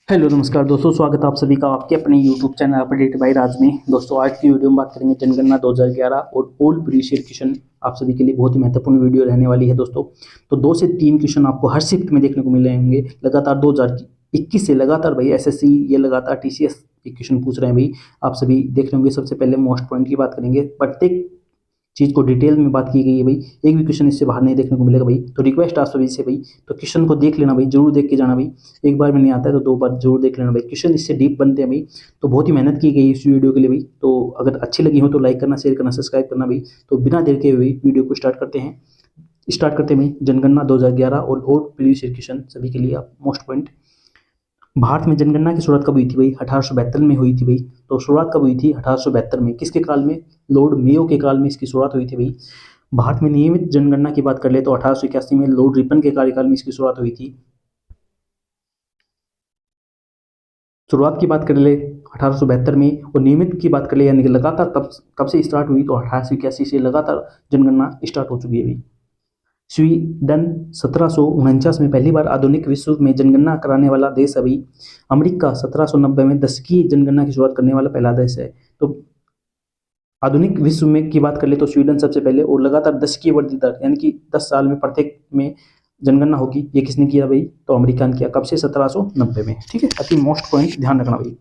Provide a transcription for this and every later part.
Hello नमस्कार दोस्तों, स्वागत है आप सभी का आपके अपने यूट्यूब चैनल अपडेट बाय राज में। दोस्तों आज की वीडियो में बात करेंगे जनगणना 2011 और ओल्ड प्रीवियस क्वेश्चन। आप सभी के लिए बहुत ही महत्वपूर्ण वीडियो रहने वाली है दोस्तों। तो 2 से 3 क्वेश्चन आपको हर शिफ्ट में देखने को मिले होंगे लगातार 2021 से लगातार भाई एसएससी ये लगातार टीसीएस के क्वेश्चन पूछ रहे हैं भाई। आप सभी देख रहे होंगे। सबसे पहले मोस्ट पॉइंट की बात करेंगे, प्रत्येक चीज़ को डिटेल में बात की गई है भाई। एक भी क्वेश्चन इससे बाहर नहीं देखने को मिलेगा भाई। तो रिक्वेस्ट आप सभी से भाई, तो क्वेश्चन को देख लेना भाई, जरूर देख के जाना भाई। एक बार में नहीं आता है तो 2 बार जरूर देख लेना भाई। क्वेश्चन इससे डीप बनते हैं भाई। तो बहुत ही मेहनत की गई इस वीडियो के लिए भाई। तो अगर अच्छी लगी हो तो लाइक करना, शेयर करना, सब्सक्राइब करना भाई। तो बिना देर के हुए वीडियो को स्टार्ट करते हैं भाई। जनगणना 2011 और ओल्ड प्रीवियस क्वेश्चन सभी के लिए आप मोस्ट पॉइंट। भारत में जनगणना की शुरुआत कब हुई थी भाई? 1872 में हुई थी भाई। तो शुरुआत कब हुई थी? 1872 में। किसके काल में? लॉर्ड मेयो के काल में इसकी शुरुआत हुई थी भाई। भारत में नियमित जनगणना की बात कर ले तो 1881 में लॉर्ड रिपन के कार्यकाल में इसकी शुरुआत हुई थी। शुरुआत की बात कर ले 1872 में, और नियमित की बात कर ले यानी कि लगातार कब से स्टार्ट हुई? तो 1881 से लगातार जनगणना स्टार्ट हो चुकी है भाई। स्वीडन 1749 में पहली बार आधुनिक विश्व में जनगणना कराने वाला देश है भाई। अमेरिका 1790 में दशकीय जनगणना की शुरुआत करने वाला पहला देश है। तो आधुनिक विश्व में की बात कर ले तो स्वीडन सबसे पहले, और लगातार दशकीय वृद्धि दर यानी कि 10 साल में प्रत्येक में जनगणना होगी, ये किसने किया भाई? तो अमेरिका ने किया। कब से? 1790 में। ठीक है, अति मोस्ट पॉइंट ध्यान रखना भाई।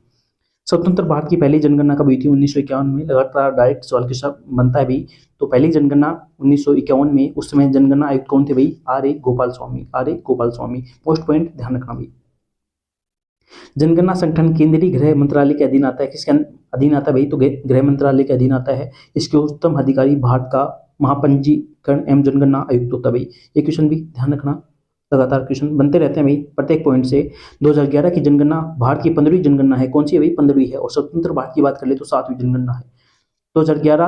स्वतंत्र भारत की पहली जनगणना कब हुई थी? 1951 में। लगातार डायरेक्ट सवाल के साथ बनता है भाई। तो पहली जनगणना 1951 में। उस समय जनगणना आयुक्त कौन थे भाई? R A Gopalaswami. Most point ध्यान रखना भाई। जनगणना संगठन केंद्रीय गृह मंत्रालय के अधीन आता है। किसके अधीन आता है भाई? तो गृह मंत्रालय के अधीन आता है। इसके उच्चतम अधिकारी भारत का महापंजीकरण एवं जनगणना आयुक्त होता है भाई। ये क्वेश्चन भी ध्यान रखना, लगातार क्वेश्चन बनते रहते हैं भाई प्रत्येक पॉइंट से। 2011 की जनगणना भारत की 15वीं जनगणना है। कौन सी है भाई? 15वीं है। और स्वतंत्र भारत की बात कर ले तो 7वीं जनगणना है। 2011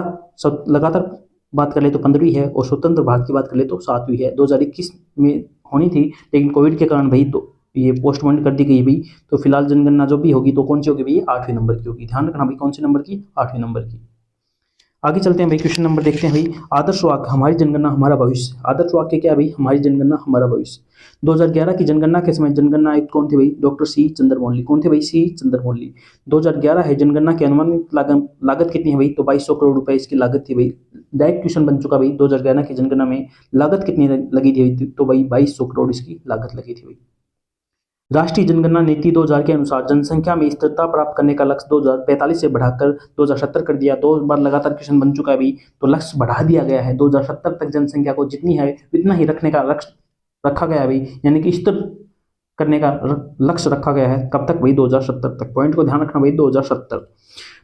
लगातार बात कर ले तो 15वीं है, और स्वतंत्र भारत की बात कर ले तो 7वीं है। 2021 में होनी थी लेकिन कोविड के कारण भाई तो ये पोस्टपोन कर दी गई भाई। तो फिलहाल जनगणना जो भी होगी तो कौन सी होगी भाई? 8वें नंबर की होगी। ध्यान रखना भाई, कौन से नंबर की? 8वें नंबर की। आगे चलते हैं भाई, क्वेश्चन नंबर देखते हैं भाई। आदर्श वाक्य हमारी जनगणना हमारा भविष्य। आदर्श वाक्य क्या है भाई? हमारी जनगणना हमारा भविष्य। 2011 की जनगणना के समय जनगणना आयुक्त कौन थे भाई? Doctor C Chandramouli. कौन थे भाई? सी चंद्रमौली। 2011 है, जनगणना की अनुमानित लागत कितनी है भाई? तो 2200 करोड़ रुपए इसकी लागत थी भाई। डायरेक्ट क्वेश्चन बन चुका भाई। 2011 की जनगणना में लागत कितनी लगी थी? तो भाई 2200 करोड़ इसकी लागत लगी थी भाई। राष्ट्रीय जनगणना नीति 2000 के अनुसार जनसंख्या में स्थिरता प्राप्त करने का लक्ष्य 2045 से बढ़ाकर 2070 कर दिया। 2 बार लगातार क्वेश्चन बन चुका है भाई। तो लक्ष्य बढ़ा दिया गया है। 2070 तक जनसंख्या को जितनी है उतना ही रखने का लक्ष्य रखा गया है भाई, यानी कि स्थिर करने का लक्ष्य रखा गया है। कब तक भाई? 2070 तक। पॉइंट को ध्यान रखना भाई, 2070।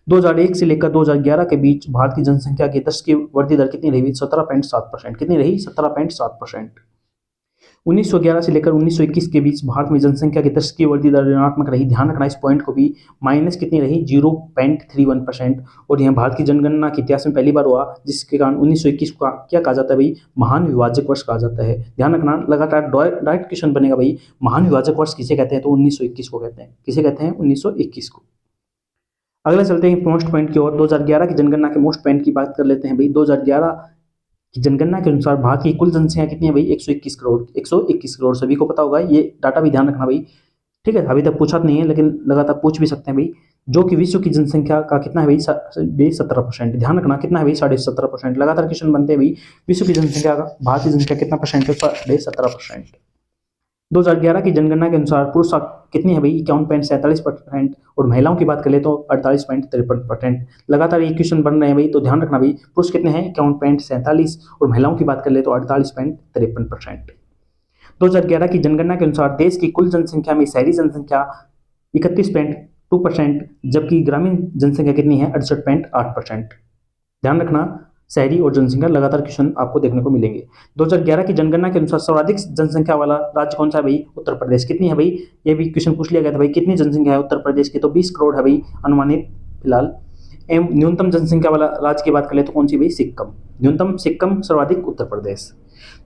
2001 से लेकर 2011 के बीच भारत की जनसंख्या की 10 की वृद्धि दर कितनी रही? 17.7%। कितनी रही? 17.7%। 1911 से लेकर 1921 के बीच भारत में जनसंख्या की 10 की वृद्धि दर ऋणात्मक रही। ध्यान रखना इस पॉइंट को भी। माइनस कितनी रही? 0.31%। और यह भारत की जनगणना के इतिहास में पहली बार हुआ, जिसके कारण 1921 को क्या कहा जाता है भाई? महान विभाजक वर्ष कहा जाता है। ध्यान रखना, लगातार डायरेक्ट क्वेश्चन बनेगा भाई। महान विभाजक वर्ष किसे कहते हैं? तो 1921 को कहते हैं। किसे कहते हैं? 1921 को। अगला चलते हैं मोस्ट पॉइंट की ओर। 2011 की जनगणना के मोस्ट पॉइंट की बात कर लेते हैं भाई। 2011 की जनगणना के अनुसार भारत की कुल जनसंख्या कितनी है भाई? 121 करोड़। 121 करोड़ सभी को पता होगा, ये डाटा भी ध्यान रखना भाई। ठीक है, अभी तक पूछा नहीं है लेकिन लगातार पूछ भी सकते हैं भाई। जो कि विश्व की जनसंख्या का कितना है भाई? 17%। ध्यान रखना कितना है भाई? 17.5%। लगातार क्वेश्चन बनते हैं भाई। विश्व की जनसंख्या का भारत की जनसंख्या कितना परसेंट है? 17%। 2011 की जनगणना के अनुसार पुरुष कितनी है भाई? 51.47%। और महिलाओं की बात कर ले तो 48.53%। लगातार ये क्वेश्चन बन रहे हैं भाई, तो ध्यान रखना भाई। पुरुष कितने हैं? 51.47, और महिलाओं की बात कर ले तो 48.53%। 2011 की जनगणना के अनुसार देश की कुल जनसंख्या में शहरी जनसंख्या 31.2%, जबकि ग्रामीण जनसंख्या कितनी है? 68.8%। ध्यान रखना, शहरी और जनसंख्या लगातार क्वेश्चन आपको देखने को मिलेंगे। 2011 की जनगणना के अनुसार सर्वाधिक जनसंख्या वाला राज्य कौन सा है भाई? उत्तर प्रदेश। कितनी है भाई? ये भी क्वेश्चन पूछ लिया गया था भाई, कितनी जनसंख्या है उत्तर प्रदेश की? तो 20 करोड़ है भाई अनुमानित फिलहाल। एवं न्यूनतम जनसंख्या वाला राज्य की बात कर ले तो कौन सी भाई? सिक्किम। न्यूनतम सिक्किम, सर्वाधिक उत्तर प्रदेश।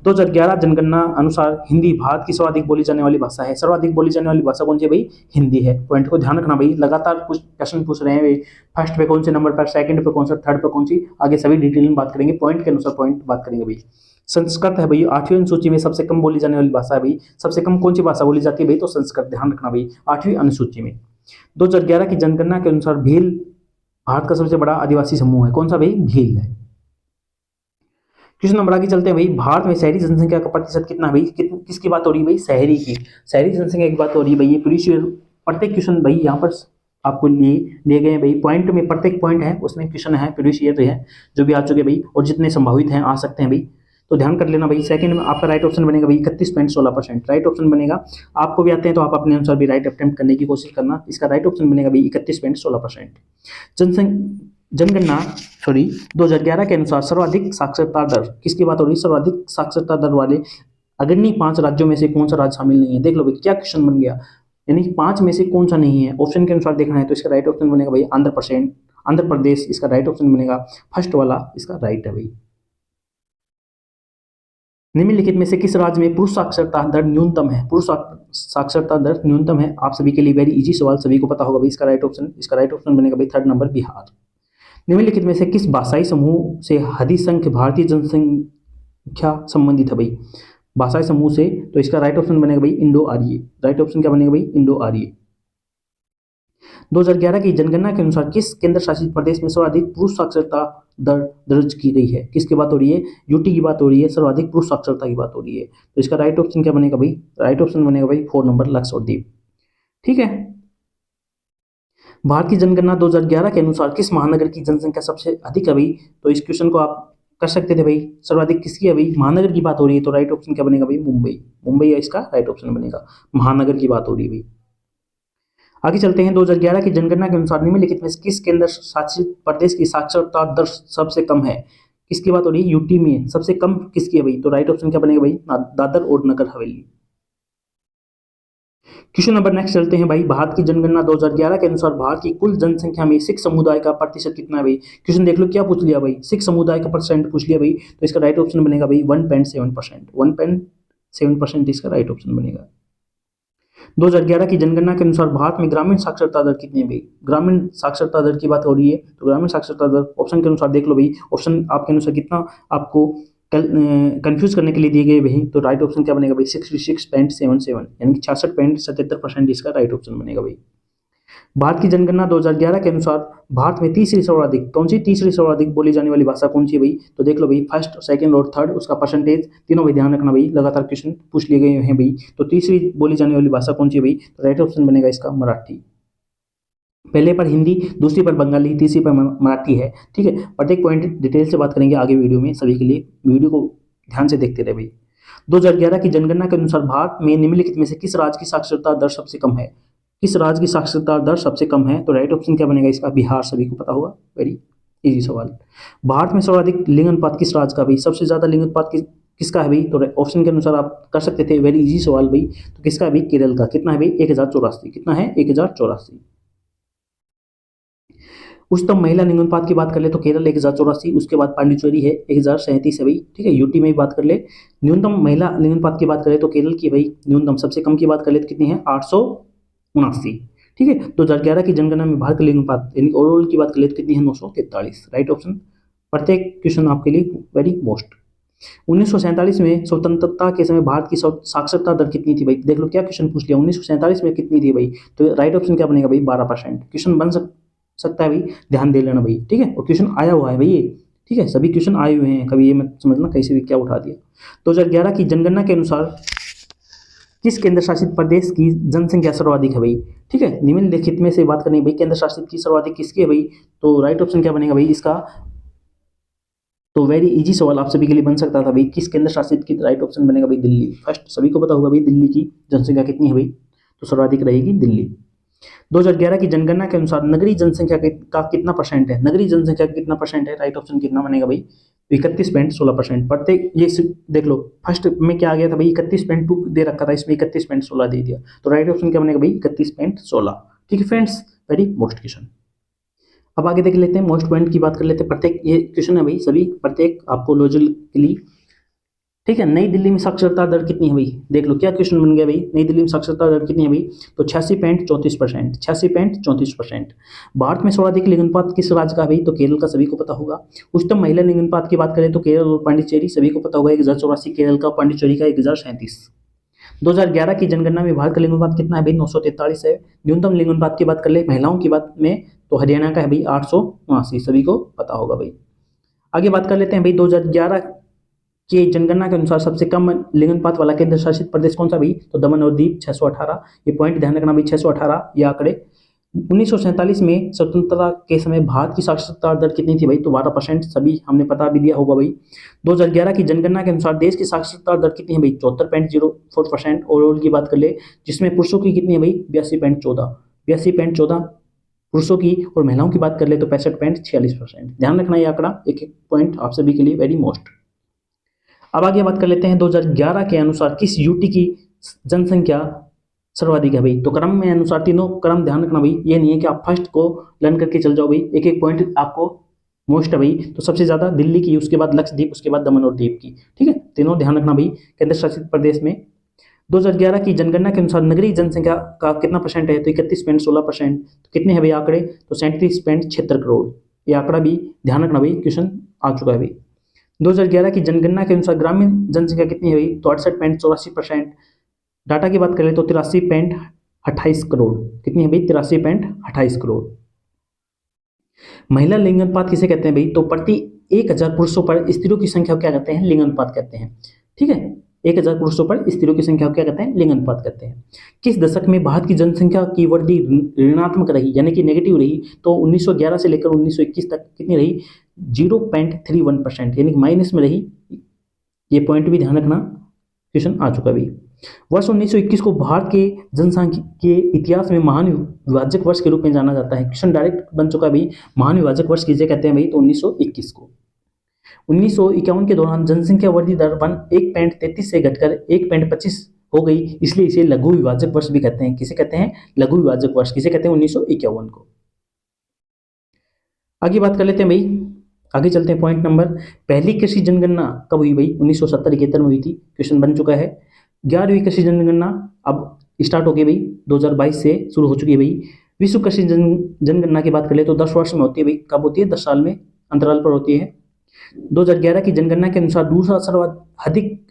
2011 जनगणना अनुसार हिंदी भारत की सर्वाधिक बोली जाने वाली भाषा है। सर्वाधिक बोली जाने वाली भाषा कौन सी है भाई? हिंदी है। पॉइंट को ध्यान रखना भाई, लगातार कुछ क्वेश्चन पूछ रहे हैं भाई, फर्स्ट पे कौन से नंबर पर, सेकंड पे कौन सा, थर्ड पे कौन सी, आगे सभी डिटेल में बात करेंगे, पॉइंट के अनुसार पॉइंट बात करेंगे भाई। संस्कृत है भाई 8वीं अनुसूची में सबसे कम बोली जाने वाली भाषा है भाई। सबसे कम कौन सी भाषा बोली जाती है भाई? तो संस्कृत, ध्यान रखना भाई 8वीं अनुसूची में। 2011 की जनगणना के अनुसार भील भारत का सबसे बड़ा आदिवासी समूह है। कौन सा भाई? भील है। क्वेश्चन नंबर आगे चलते हैं भाई। भारत में शहरी जनसंख्या का प्रतिशत कितना है भाई? किसकी बात हो रही है भाई? शहरी की। शहरी जनसंख्या की बात हो रही है भाई। ये प्रीवियस ईयर प्रत्येक क्वेश्चन भाई यहाँ पर आपको लिए गए हैं भाई, पॉइंट में प्रत्येक पॉइंट है उसमें क्वेश्चन है, प्रीवियस ईयर है जो भी आ चुके भाई, और जितने संभावित हैं आ सकते हैं भाई, तो ध्यान कर लेना भाई। सेकंड में आपका राइट ऑप्शन बनेगा भाई 31.16%, राइट ऑप्शन बनेगा। आपको भी आते हैं तो आप अपने अनुसार भी राइट अटेम्प्ट करने की कोशिश करना। इसका राइट ऑप्शन बनेगा भाई 31.16%। जनगणना 2011 के अनुसार सर्वाधिक साक्षरता दर, किसकी बात हो रही है? सर्वाधिक साक्षरता दर वाले अग्रणी 5 राज्यों में से कौन सा राज्य शामिल नहीं है? देख लो भाई क्या क्वेश्चन बन गया, यानी 5 में से कौन सा नहीं है, ऑप्शन के अनुसार देखना है, तो इसका राइट ऑप्शन बनेगा भाई आंध्र प्रदेश, इसका राइट ऑप्शन बनेगा फर्स्ट वाला, इसका राइट है भाई। निम्नलिखित में से किस राज्य में पुरुष साक्षरता दर न्यूनतम है? पुरुष साक्षरता दर न्यूनतम है। आप सभी के लिए वेरी इजी सवाल, सभी को पता होगा भाई। इसका राइट ऑप्शन बनेगा भाई थर्ड नंबर, बिहार। निम्नलिखित में से किस भाषाई समूह से अधिसंख्य भारतीय जनसंख्या संबंधित है भाई? भाषाई समूह से, तो इसका राइट ऑप्शन बनेगा भाई इंडो आर्य। राइट ऑप्शन क्या बनेगा भाई? इंडो आर्य। 2011 की जनगणना के अनुसार किस केंद्र शासित प्रदेश में सर्वाधिक पुरुष साक्षरता दर दर्ज की गई है? किसकी बात हो रही है? यूटी की बात हो रही है, सर्वाधिक पुरुष साक्षरता की बात हो रही है, तो इसका राइट ऑप्शन क्या बनेगा भाई? राइट ऑप्शन बनेगा भाई 4 नंबर, लक्षद्वीप। ठीक है। भारत की जनगणना 2011 के अनुसार किस महानगर की जनसंख्या सबसे अधिक है भाई? तो इस क्वेश्चन को आप कर सकते थे भाई, सर्वाधिक किसकी है भाई? महानगर की बात हो रही है, तो राइट ऑप्शन क्या बनेगा भाई? मुंबई। मुंबई है इसका राइट ऑप्शन बनेगा, महानगर की बात हो रही है भाई। आगे चलते हैं। 2011 की जनगणना के अनुसार निम्नलिखित में किस केंद्र शासित प्रदेश की साक्षरता दर सबसे कम है? किसकी बात हो रही है? यूटी में सबसे कम किसकी है भाई? तो राइट ऑप्शन क्या बनेगा भाई? दादर और Nagar Haveli. Question number next चलते हैं भाई। भारत की जनगणना 2011 के अनुसार भारत की कुल जनसंख्या में सिख समुदाय का प्रतिशत कितना है भाई? क्वेश्चन देख लो क्या पूछ लिया भाई? सिख समुदाय का परसेंट पूछ लिया भाई, तो इसका राइट ऑप्शन बनेगा भाई 1.7%। 1.7% इसका राइट ऑप्शन बनेगा। 2011 की जनगणना के अनुसार भारत में ग्रामीण साक्षरता दर कितनी है भाई? ग्रामीण साक्षरता दर की बात हो रही है, तो ग्रामीण साक्षरता दर ऑप्शन के अनुसार देख लो भाई, ऑप्शन आपके अनुसार कितना आपको कंफ्यूज करने के लिए दिए गए भाई, तो राइट ऑप्शन क्या बनेगा भाई? 66.77, यानी कि 66.77% इसका राइट ऑप्शन बनेगा भाई। भारत की जनगणना 2011 के अनुसार भारत में तीसरी सर्वाधिक, कौन सी तीसरी सर्वाधिक बोली जाने वाली भाषा कौन सी है भाई? तो देख लो भाई, फर्स्ट, सेकंड और थर्ड, उसका परसेंटेज तीनों भी ध्यान रखना भाई, लगातार क्वेश्चन पूछ लिए गए हैं भाई। तो तीसरी बोली जाने वाली भाषा कौन सी है भाई? तो राइट ऑप्शन बनेगा इसका मराठी। पहले पर हिंदी, दूसरी पर बंगाली, तीसरी पर मराठी है। ठीक है, प्रत्येक पॉइंट डिटेल से बात करेंगे आगे वीडियो में, सभी के लिए वीडियो को ध्यान से देखते रहे भाई। 2011 की जनगणना के अनुसार भारत में निम्नलिखित में से किस राज्य की साक्षरता दर सबसे कम है? किस राज्य की साक्षरता दर सबसे कम है? तो राइट ऑप्शन क्या बनेगा इसका? बिहार, सभी को पता होगा, वेरी इजी सवाल। भारत में सर्वाधिक लिंग अनुपात किस राज्य का भाई? सबसे ज्यादा लिंग अनुपात किसका है भाई? तो ऑप्शन के अनुसार आप कर सकते थे, वेरी इजी सवाल भाई। तो किसका है भाई? केरल का। कितना है भाई? 1084। कितना है? 1084। उच्चतम महिला लिंग अनुपात की बात कर ले तो केरल 1084, उसके बाद पांडिचेरी है 1037 है भाई। ठीक है, यूटी में भी बात कर ले। न्यूनतम महिला लिंग अनुपात की बात करें तो केरल की भाई न्यूनतम, सबसे कम की बात कर ले तो कितनी है? 879। ठीक है, 2011 की जनगणना में भारत का लिंग अनुपात यानी ओवरऑल की बात कर ले तो कितनी है? 943। Right option. प्रत्येक क्वेश्चन आपके लिए वेरी मोस्ट। 1947 में स्वतंत्रता के समय भारत की साक्षरता दर कितनी थी भाई? देख लो क्या क्वेश्चन पूछ लिया, 1947 में कितनी थी भाई? तो राइट ऑप्शन क्या बनेगा भाई? 12%। क्वेश्चन बन सकता है भाई, ध्यान दे लेना भाई। ठीक है, और क्वेश्चन आया हुआ है भाई ये। ठीक है, सभी क्वेश्चन आए हुए हैं, कभी ये मत समझना कैसे भी क्या उठा दिया। 2011 की जनगणना के अनुसार किस केंद्र शासित प्रदेश की जनसंख्या सर्वाधिक है भाई? ठीक है, निम्नलिखित में से बात करनी है भाई, केंद्र शासित की सर्वाधिक किसकी है भाई? तो राइट ऑप्शन क्या बनेगा भाई इसका? तो वेरी इजी सवाल आप सभी के लिए बन सकता था भाई, किस केंद्र शासित की? राइट ऑप्शन बनेगा भाई दिल्ली। फर्स्ट, सभी को पता होगा भाई दिल्ली की जनसंख्या कितनी है भाई? तो सर्वाधिक रहेगी दिल्ली। 2011 की जनगणना के अनुसार नगरीय जनसंख्या का कितना परसेंट है? नगरीय जनसंख्या का कितना परसेंट है? राइट ऑप्शन कितना बनेगा भाई? 31.16%। प्रत्येक ये देख लो, फर्स्ट में क्या आ गया था भाई? 31.2 दे रखा था, इसमें 31.16 दे दिया, तो राइट ऑप्शन क्या बनेगा भाई? 31.16। ठीक है फ्रेंड्स, वेरी मोस्ट क्वेश्चन। अब आगे देख लेते हैं, मोस्ट पॉइंट की बात कर लेते हैं। प्रत्येक ये क्वेश्चन है भाई, सभी प्रत्येक आपको लॉजिकली ठीक है। नई दिल्ली में साक्षरता दर कितनी है भाई, देख लो क्या क्वेश्चन बन गया भाई, नई दिल्ली में साक्षरता दर कितनी है भाई, तो 86.34%, 86.34%। भारत में सर्वाधिक लिंगानुपात किस राज्य का है भाई, तो केरल का, सभी को पता होगा। उच्चतम महिला लिंगानुपात की बात करें तो केरल और पांडिचेरी, सभी को पता होगा, 1084 केरल का, पांडिचेरी का 1037। 2011 की जनगणना में भारत का लिंगानुपात कितना है भाई, 943 है। न्यूनतम लिंगानुपात की बात कर ले महिलाओं की बात में तो हरियाणा का है भाई 879, सभी को पता होगा भाई। आगे बात कर लेते हैं भाई, 2011 के जनगणना के अनुसार सबसे कम लिंगानुपात वाला केंद्र शासित प्रदेश कौन सा भाई, तो दमन और दीव 618। ये पॉइंट ध्यान रखना भाई, 618 ये आंकड़े। 1947 में स्वतंत्रता के समय भारत की साक्षरता दर कितनी थी भाई, तो 12%, सभी हमने पता भी दिया होगा भाई। 2011 की जनगणना के अनुसार देश की साक्षरता दर कितनी है भाई, 74.04%। ओवरऑल की बात कर ले, जिसमें पुरुषों की कितनी है भाई, 82.14 पुरुषों की, और महिलाओं की बात कर ले तो 65.46%। ध्यान रखना ये आंकड़ा, एक एक पॉइंट आप सभी के लिए वेरी मोस्ट। अब आगे बात कर लेते हैं 2011 के अनुसार किस यूटी की जनसंख्या सर्वाधिक है भाई, तो क्रम में अनुसार तीनों क्रम ध्यान रखना भाई, ये नहीं है कि आप फर्स्ट को लर्न करके चल जाओ भाई, एक एक पॉइंट आपको मोस्ट है भाई। तो सबसे ज्यादा दिल्ली की, उसके बाद लक्षद्वीप, उसके बाद दमन और दीव की, ठीक है, तीनों ध्यान रखना भाई। केंद्र शासित प्रदेश में 2011 की जनगणना के अनुसार नगरीय जनसंख्या का कितना परसेंट है, तो 31.16%। तो कितने हैं भाई आंकड़े, तो 37.76 करोड़। ये आंकड़ा भी ध्यान रखना भाई, क्वेश्चन आ चुका है भाई। 2011 की जनगणना के अनुसार ग्रामीण जनसंख्या कितनी है भाई, तो 68.84%। डाटा की बात करें तो 83.28 करोड़। कितनी है भाई, 83.28 करोड़। महिला लिंगानुपात किसे कहते हैं भाई, तो प्रति 1000 पुरुषों पर स्त्रियों की संख्या क्या कहते हैं, लिंगानुपात कहते हैं, ठीक है। 1000 पुरुषों पर स्त्रियों की संख्या क्या कहते हैं, लिंगानुपात कहते हैं। किस दशक में भारत की जनसंख्या की वृद्धि ऋणात्मक रही, यानी कि नेगेटिव रही, तो 1911 से लेकर 1921 तक कितनी रही, 0.31%, यानी कि माइनस में रही। ये पॉइंट भी ध्यान रखना, क्वेश्चन आ चुका भाई। वर्ष 1921 को भारत के जनसंख्या के इतिहास में महान विभाजक वर्ष के रूप में जाना जाता है। क्वेश्चन डायरेक्ट बन चुका भाई, महान विभाजक वर्ष किसे कहते हैं भाई, तो 1921 को। 1951 के दौरान जनसंख्या वृद्धि दर 1.33 से घटकर 1.25 हो गई, इसलिए इसे लघु विभाजक वर्ष भी कहते हैं। किसे कहते हैं, लघु विभाजक वर्ष किसे कहते हैं, 1951 को। आगे बात कर लेते हैं भाई, आगे चलते हैं पॉइंट नंबर। पहली कृषि जनगणना कब हुई भाई, 1970-71 में हुई थी। क्वेश्चन बन चुका है। 11वीं कृषि जनगणना अब स्टार्ट हो गई भाई, 2022 से शुरू हो चुकी है भाई। विश्व कृषि जनगणना की बात कर ले तो 10 वर्ष में होती है भाई, कब होती है, 10 साल में अंतराल पर होती है। 2011 की जनगणना के अनुसार दूसरा सर्वाधिक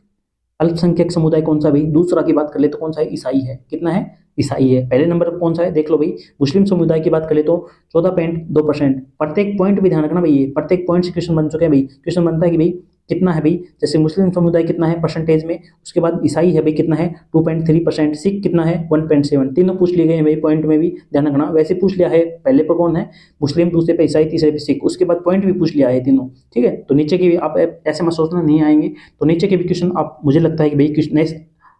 अल्पसंख्यक समुदाय कौन सा भाई, दूसरा की बात कर ले तो कौन सा है, ईसाई है। कितना है, ईसाई है। पहले नंबर पर कौन सा है, देख लो भाई, मुस्लिम समुदाय की बात कर ले तो 14.2%। प्रत्येक पॉइंट भी ध्यान रखना भाई, ये प्रत्येक पॉइंट से क्वेश्चन बन चुके हैं भाई। क्वेश्चन बनता है कि भाई कितना है भाई, जैसे मुस्लिम समुदाय कितना है परसेंटेज में, उसके बाद ईसाई है भाई कितना है 2.3%, सिख कितना है 1.7, तीनों पूछ लिए गए हैं भाई, पॉइंट में भी ध्यान रखना। वैसे पूछ लिया है, पहले पर कौन है मुस्लिम, दूसरे पे ईसाई, तीसरे पे सिख, उसके बाद पॉइंट भी पूछ लिया है तीनों, ठीक है। तो नीचे के भी आप ऐसे मत सोचना नहीं आएंगे, तो नीचे के भी क्वेश्चन आप, मुझे लगता है कि भाई क्वेश्चन नेक्स्ट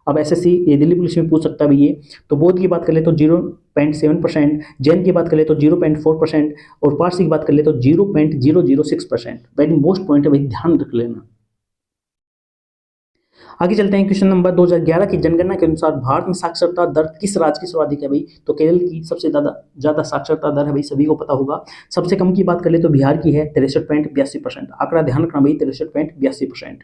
अब एसएससी ये दिल्ली पुलिस में पूछ सकता है भाई ये। तो बौद्ध की बात कर ले तो 0.7%, जैन की बात कर ले तो 0.4%, और पारसी की बात कर ले तो 0.006%। वेरी मोस्ट पॉइंट है भाई, ध्यान रख लेना। आगे चलते हैं, क्वेश्चन नंबर 2011 की जनगणना के अनुसार भारत में साक्षरता दर किस राज्य की सर्वाधिक है भाई, तो केरल की सबसे ज्यादा साक्षरता दर है भाई, सभी को पता होगा। सबसे कम की बात कर ले तो बिहार की है 63.82%। आंकड़ा ध्यान रखना भाई, 63.82%।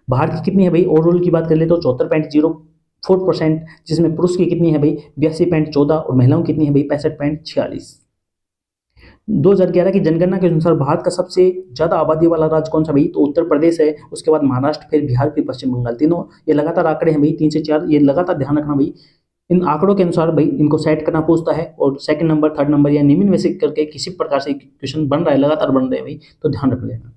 भारत की कितनी है भाई, ओवरऑल की बात कर ले तो 74.04%, जिसमें पुरुष की कितनी है भाई 82.14, और महिलाओं की कितनी है भाई 65.46। 2011 की जनगणना के अनुसार भारत का सबसे ज्यादा आबादी वाला राज्य कौन सा भाई, तो उत्तर प्रदेश है, उसके बाद महाराष्ट्र, फिर बिहार, फिर पश्चिम बंगाल। तीनों ये लगातार आंकड़े हैं भाई, 3 से 4, ये लगातार ध्यान रखना भाई। इन आंकड़ों के अनुसार भाई इनको सेट करना पूछता है, और सेकंड नंबर, थर्ड नंबर या निम्न में से करके किसी प्रकार से क्वेश्चन बन रहा है, लगातार बन रहे हैं भाई, तो ध्यान रख लेना।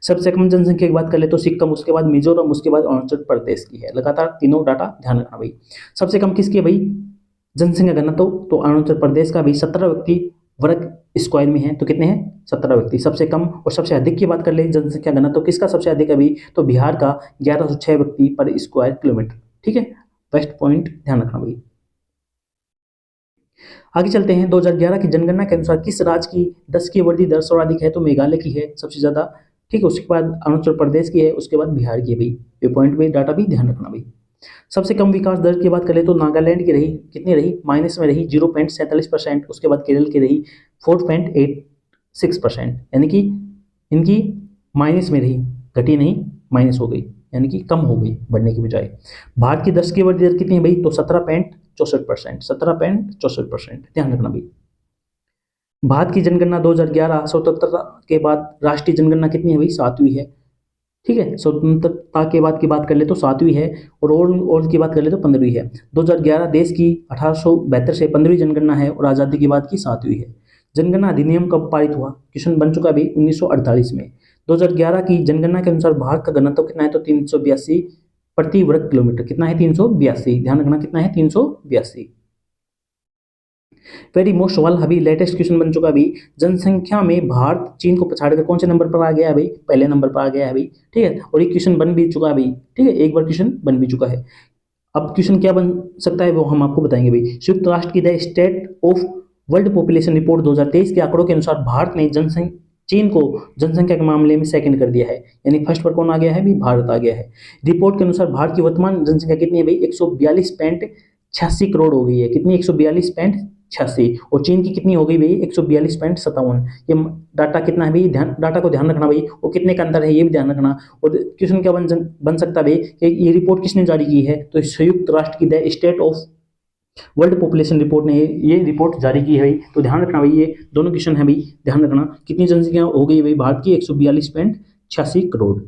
सबसे कम जनसंख्या की बात कर ले तो सिक्किम, उसके बाद मिजोरम, उसके बाद अरुणाचल प्रदेश की है। लगातार तीनों डाटा ध्यान रखना भाई। सबसे कम किसकी है भाई जनसंख्या घनत्व, तो अरुणाचल प्रदेश का भाई 17 व्यक्ति वर्ग स्क्वायर में है। तो कितने हैं 17 व्यक्ति। सबसे कम और सबसे अधिक की बात कर ले जनसंख्या घनत्व किसका सबसे अधिक है भाई, तो बिहार का 1106 व्यक्ति पर स्क्वायर किलोमीटर, ठीक है। बेस्ट पॉइंट ध्यान रखना भाई। आगे चलते हैं, 2011 की जनगणना के अनुसार किस राज्य की 10 की वृद्धि दर सर्वाधिक है, तो मेघालय की है सबसे ज्यादा, ठीक है। उसके बाद अरुणाचल प्रदेश की है, उसके बाद बिहार की है भाई। ये पॉइंट भी डाटा भी ध्यान रखना भाई। सबसे कम विकास दर की बात करें तो नागालैंड की रही, कितनी रही, माइनस में रही 0.47%। उसके बाद केरल की रही 4.86%, यानी कि इनकी माइनस में रही, घटी नहीं, माइनस हो गई। यानी कि कम हो गई बढ़ने की बजाय। भारत की 10 की वृद्धि दर कितनी है भाई, तो 17.64%, 17.64%, ध्यान रखना भाई। भारत की जनगणना 2011 स्वतंत्रता के बाद राष्ट्रीय जनगणना कितनी है भाई, 7वीं है। ठीक है, स्वतंत्रता के बाद की बात कर ले तो 7वीं है, और ओल्ड की बात कर ले तो 15वीं है। 2011 देश की 1872 से 15वीं जनगणना है, और आज़ादी के बाद की 7वीं है। जनगणना अधिनियम कब पारित हुआ, क्वेश्चन बन चुका भी 1948 में। 2011 की जनगणना के अनुसार भारत का घनत्व कितना है, तो 382 प्रति वर्ग किलोमीटर। कितना है, 382, ध्यान रखना कितना है, 382। वेरी मोस्ट सवाल अभी लेटेस्ट क्वेश्चन बन चुका अभी, जनसंख्या में भारत चीन को पछाड़कर कौन से नंबर पर आ गया है भाई, पहले नंबर पर आ गया है भाई। ठीक है, और ये क्वेश्चन बन भी चुका है भाई। ठीक है, एक बार क्वेश्चन बन भी चुका है। अब क्वेश्चन क्या बन सकता है वो हम आपको बताएंगे भाई। संयुक्त राष्ट्र की the state of world population report 2023 के आंकड़ों के अनुसार भारत ने चीन को जनसंख्या के मामले में सेकंड कर दिया है, यानी फर्स्ट पर कौन आ गया है भाई, भारत आ गया है। रिपोर्ट के अनुसार भारत की वर्तमान जनसंख्या कितनी है भाई, 142.86 करोड़ हो गई है। कितनी, 142.86, और चीन की कितनी हो गई भाई, 142.57। ये डाटा कितना है भाई, डाटा को ध्यान रखना भाई, वो कितने का अंतर है ये भी ध्यान रखना। और क्वेश्चन क्या बन सकता है भाई कि ये रिपोर्ट किसने जारी की है, तो संयुक्त राष्ट्र की the state of world population report ने ये रिपोर्ट जारी की है भाई। तो ध्यान रखना भाई, ये दोनों क्वेश्चन है भाई, ध्यान रखना। कितनी जनसंख्या हो गई भाई भारत की, 142.86 करोड़।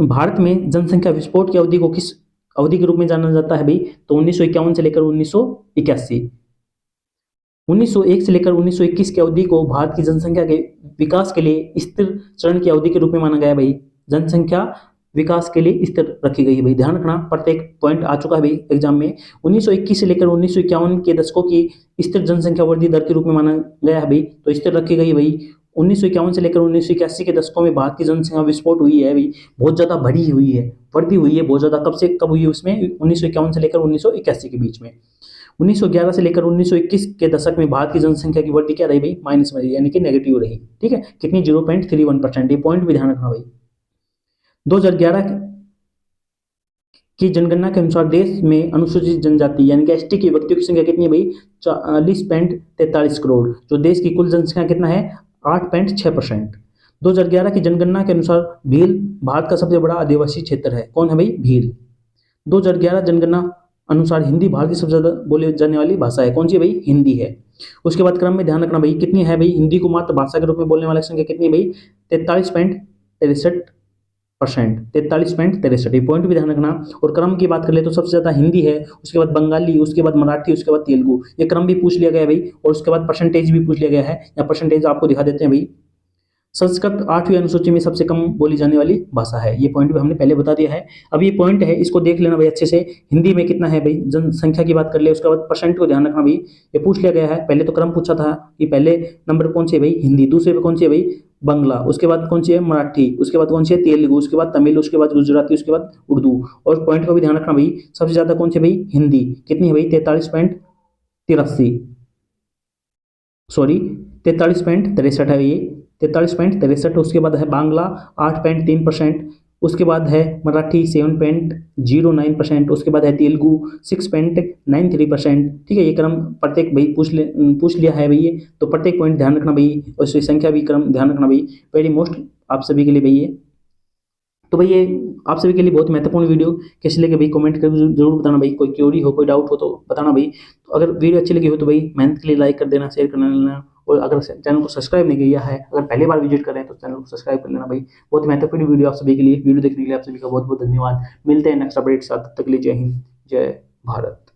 भारत में जनसंख्या विस्फोट की अवधि को किस अवधि के रूप में जाना जाता है भाई, तो 1951 से लेकर 1981। 1901 से लेकर 1921 की अवधि को भारत की जनसंख्या के विकास के लिए स्थिर चरण की अवधि के रूप में माना गया भाई। जनसंख्या विकास के लिए स्थिर रखी गई है भाई, ध्यान रखना। प्रत्येक पॉइंट आ चुका है भाई एग्जाम में। 1921 से लेकर 1951 के दशकों की स्थिर जनसंख्या वृद्धि दर के रूप में माना गया है भाई, तो स्थिर रखी गई भाई। 1951 से लेकर 1981 के दशकों में भारत की जनसंख्या विस्फोट हुई है भाई, बहुत ज्यादा बढ़ी हुई है, वृद्धि हुई है बहुत ज्यादा। कब से कब हुई है उसमें, 1951 से लेकर 1981 के बीच में। 1911 से लेकर 1921 के दशक में भारत की जनसंख्या की वृद्धि क्या रही भाई, माइनस में रही, यानी कि नेगेटिव रही। ठीक है, कितनी, 0.31%। ये पॉइंट भी ध्यान रखना भाई। 2011 की जनगणना के अनुसार देश में अनुसूचित जनजाति यानी कि एसटी की व्यक्तियों की संख्या कितनी है भाई, 40.43 करोड़, जो देश की कुल जनसंख्या कितना है, 8.6%। 2011 की जनगणना के अनुसार भील भारत का सबसे बड़ा आदिवासी क्षेत्र है। कौन है भाई, भील। 2011 जनगणना अनुसार हिंदी भारत की सबसे ज्यादा बोली जाने वाली भाषा है। कौन सी भाई, हिंदी है। उसके बाद क्रम में ध्यान रखना भाई, कितनी है भाई, हिंदी को मातृभाषा के रूप में बोलने वाले की संख्या कितनी है भाई, 43.63%, 43.63। ये पॉइंट भी ध्यान रखना। और क्रम की बात कर ले तो सबसे ज्यादा हिंदी है, उसके बाद बंगाली, उसके बाद मराठी, उसके बाद तेलुगु। ये क्रम भी पूछ लिया गया है भाई, और उसके बाद परसेंटेज भी पूछ लिया गया है। या परसेंटेज आपको दिखा देते हैं भाई। संस्कृत 8वीं अनुसूची में सबसे कम बोली जाने वाली भाषा है। ये पॉइंट भी हमने पहले बता दिया है। अब ये पॉइंट है, इसको देख लेना भाई अच्छे से। हिंदी में कितना है भाई, जनसंख्या की बात कर ले, उसके बाद परसेंट को ध्यान रखना भाई। ये पूछ लिया गया है, पहले तो क्रम पूछा था कि पहले नंबर कौन सी है भाई, हिंदी। दूसरे पे कौन सी है भाई, बांग्ला। उसके बाद कौन सी है, मराठी। उसके बाद कौन सी है, तेलुगु। उसके बाद तमिल। उसके बाद गुजराती। उसके बाद उर्दू। और पॉइंट को भी ध्यान रखना भाई, सबसे ज्यादा कौन सी भाई, हिंदी। कितनी है भाई, 43.83, सॉरी 43.63 है ये, 43.63। उसके बाद है बांग्ला 8.3%। उसके बाद है मराठी 7.09%। उसके बाद है तेलुगु 6.93%। ठीक है, ये क्रम प्रत्येक भाई पूछ लिया है भाई ये, तो प्रत्येक पॉइंट ध्यान रखना भाई, और इसकी संख्या भी क्रम ध्यान रखना भाई। वेरी मोस्ट आप सभी के लिए भाई ये। तो भाई ये आप सभी के लिए बहुत महत्वपूर्ण वीडियो कैसे लगे भाई, कमेंट करके जरूर बताना भाई। कोई क्वेरी हो, कोई डाउट हो तो बताना भाई। तो अगर वीडियो अच्छी लगी हो तो भाई मेहनत के लिए लाइक कर देना, शेयर कर लेना, और अगर चैनल को सब्सक्राइब नहीं किया है, अगर पहली बार विजिट कर रहे हैं तो चैनल को सब्सक्राइब कर लेना भाई। बहुत महत्वपूर्ण वीडियो आप सभी के लिए। वीडियो देखने के लिए आप सभी का बहुत बहुत धन्यवाद। मिलते हैं नेक्स्ट अपडेट के साथ, तब तक के लिए जय हिंद, जय भारत।